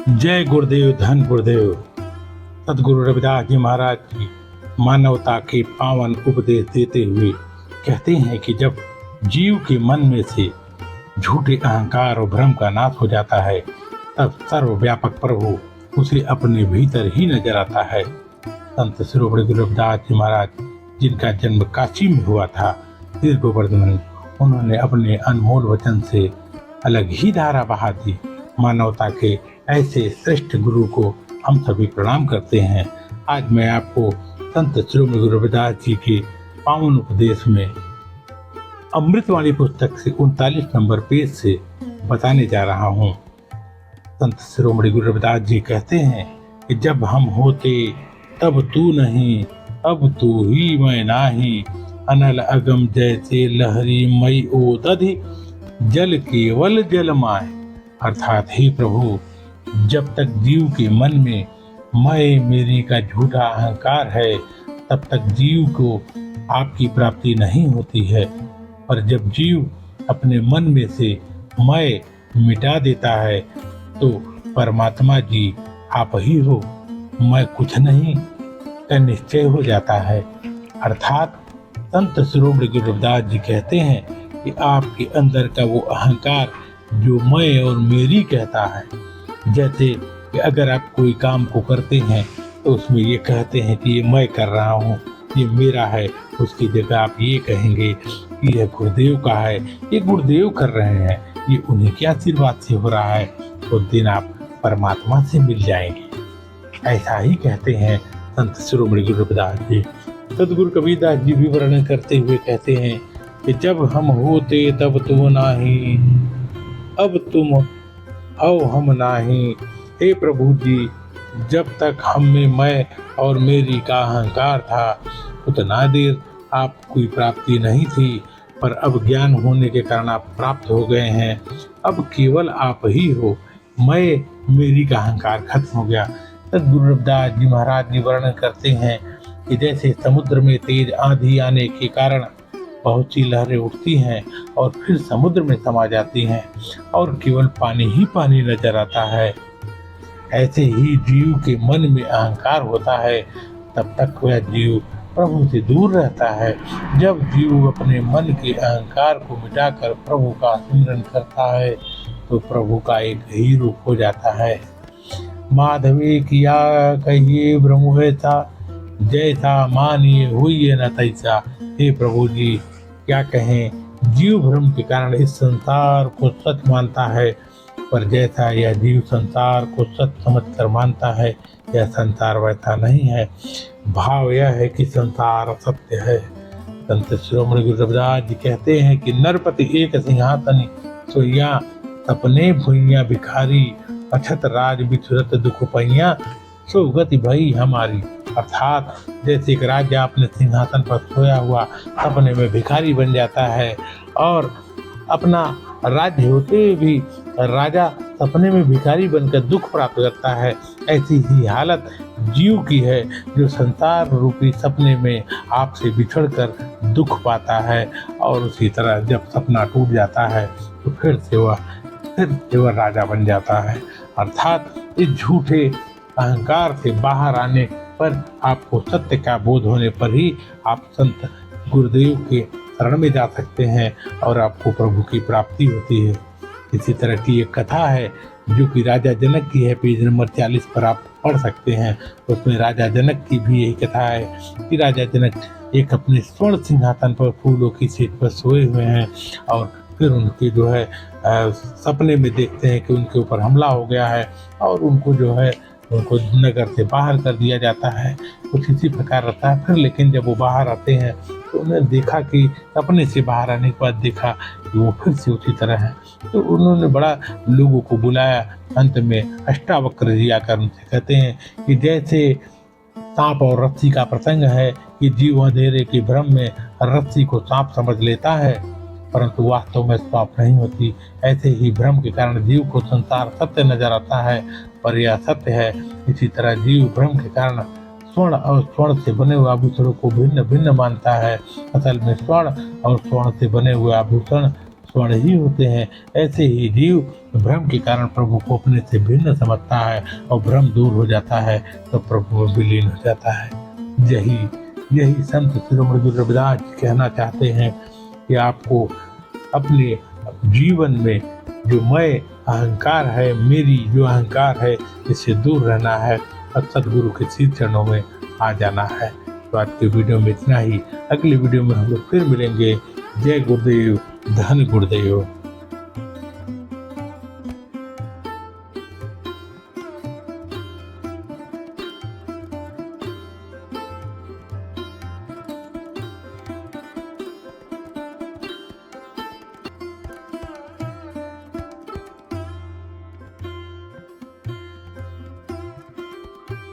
जय गुरुदेव, धन गुरुदेव। सदगुरु रविदास जी महाराज की मानवता के पावन उपदेश देते हुए कहते हैं कि जब जीव के मन में से झूठे अहंकार और भ्रम का नाश हो जाता है, तब सर्वव्यापक प्रभु उसे अपने भीतर ही नजर आता है। संत शिरोमणि गुरु रविदास जी महाराज, जिनका जन्म काशी में हुआ था, दीर्घ वर्धमान, उन्होंने अपने अनमोल वचन से अलग ही धारा बहा दी। मानवता के ऐसे श्रेष्ठ गुरु को हम सभी प्रणाम करते हैं। आज मैं आपको संत शिरोमणि गुरु रविदास जी के पावन उपदेश में अमृतवाणी पुस्तक से 39 नंबर पेज से बताने जा रहा हूँ। संत शिरोमणि गुरु रविदास जी कहते हैं कि जब हम होते तब तू नहीं, अब तू ही मैं नाही, अनल अगम जैसे लहरी मई ओ दधि, जल केवल जल माय। अर्थात हे प्रभु, जब तक जीव के मन में मैं मेरी का झूठा अहंकार है, तब तक जीव को आपकी प्राप्ति नहीं होती है। पर जब जीव अपने मन में से मैं मिटा देता है, तो परमात्मा जी आप ही हो, मैं कुछ नहीं का निश्चय हो जाता है। अर्थात संत शिरोमणि गुरु रविदास जी कहते हैं कि आपके अंदर का वो अहंकार जो मैं और मेरी कहता है, जैसे कि अगर आप कोई काम को करते हैं तो उसमें ये कहते हैं कि ये मैं कर रहा हूँ, ये मेरा है, उसकी जगह आप ये कहेंगे कि यह गुरुदेव का है, ये गुरुदेव कर रहे हैं, ये उन्हीं के आशीर्वाद से हो रहा है, तो दिन आप परमात्मा से मिल जाएंगे। ऐसा ही कहते हैं संत शिरोमणि गुरु रविदास जी। सदगुरु कबीरदास जी भी वर्णन करते हुए कहते हैं कि जब हम होते तब तो नाही, अब तुम आओ हम नाही। हे प्रभु जी, जब तक हम में मैं और मेरी का अहंकार था, उतना देर आपको कोई प्राप्ति नहीं थी, पर अब ज्ञान होने के कारण आप प्राप्त हो गए हैं। अब केवल आप ही हो, मैं मेरी का अहंकार खत्म हो गया। सदगुरु रविदास जी महाराज जी वर्णन करते हैं कि जैसे समुद्र में तेज आंधी आने के कारण बहुत सी लहरें उठती हैं और फिर समुद्र में समा जाती हैं और केवल पानी ही पानी नजर आता है, ऐसे ही जीव के मन में अहंकार होता है, तब तक वह जीव प्रभु से दूर रहता है। जब जीव अपने मन के अहंकार को मिटाकर प्रभु का स्मरण करता है, तो प्रभु का एक ही रूप हो जाता है। माधवे किया कहिए ब्रह्म ऐसा, जैसा मानिए हुई न तैसा। हे प्रभु जी, क्या कहें, जीव भ्रम के कारण इस संसार को सच मानता है, पर जैसा यह जीव संसार को सच समझकर मानता है, यह संसार वैसा नहीं है। भाव यह है कि संसार सत्य है। संत शिरोमणि गुरु रविदास जी कहते हैं कि नरपति एक सिंहासन सोइया, सपने भुइया भिखारी, अछत राज बिछुरत दुख पैया, सो गति भई हमारी। अर्थात जैसे एक राजा अपने सिंहासन पर सोया हुआ सपने में भिखारी बन जाता है और अपना राज्य होते हुए भी राजा सपने में भिखारी बनकर दुख प्राप्त करता है, ऐसी ही हालत जीव की है जो संसार रूपी सपने में आपसे बिछड़कर दुख पाता है। और उसी तरह जब सपना टूट जाता है तो फिर से वह राजा बन जाता है। अर्थात इस झूठे अहंकार से बाहर आने पर, आपको सत्य का बोध होने पर ही आप संत गुरुदेव के शरण में जा सकते हैं और आपको प्रभु की प्राप्ति होती है। इसी तरह की एक कथा है जो कि राजा जनक की है, पेज नंबर 40 पर आप पढ़ सकते हैं। उसमें राजा जनक की भी यही कथा है कि राजा जनक एक अपने स्वर्ण सिंहासन पर फूलों की सीट पर सोए हुए हैं और फिर उनके जो है सपने में देखते हैं कि उनके ऊपर हमला हो गया है और उनको नगर से बाहर कर दिया जाता है। कुछ इसी प्रकार रहता है। फिर लेकिन जब वो बाहर आते हैं तो उन्हें देखा कि सपने से बाहर आने के बाद देखा कि वो फिर से उसी तरह है। तो उन्होंने बड़ा लोगों को बुलाया। अंत में अष्टावक्र जी आकर उनसे कहते हैं कि जैसे सांप और रस्सी का प्रसंग है कि जीव अंधेरे के भ्रम में रस्सी को सांप समझ लेता है, परंतु वास्तव में सांप नहीं होती, ऐसे ही भ्रम के कारण जीव को संसार सत्य नजर आता है, पर यह सत्य है। इसी तरह जीव भ्रम के कारण स्वर्ण और स्वर्ण से बने हुए आभूषणों को भिन्न भिन्न मानता है। असल में स्वर्ण और स्वर्ण से बने हुए आभूषण स्वर्ण ही होते हैं। ऐसे ही जीव भ्रम के कारण प्रभु को अपने से भिन्न समझता है और भ्रम दूर हो जाता है तो प्रभु में विलीन हो जाता है। यही संत शिरोमणि गुरु रविदास कहना चाहते हैं कि आपको अपने जीवन में जो मैं अहंकार है, मेरी जो अहंकार है, इससे दूर रहना है और सदगुरु के श्री चरणों में आ जाना है। तो आज के वीडियो में इतना ही। अगली वीडियो में हम लोग फिर मिलेंगे। जय गुरुदेव, धन गुरुदेव।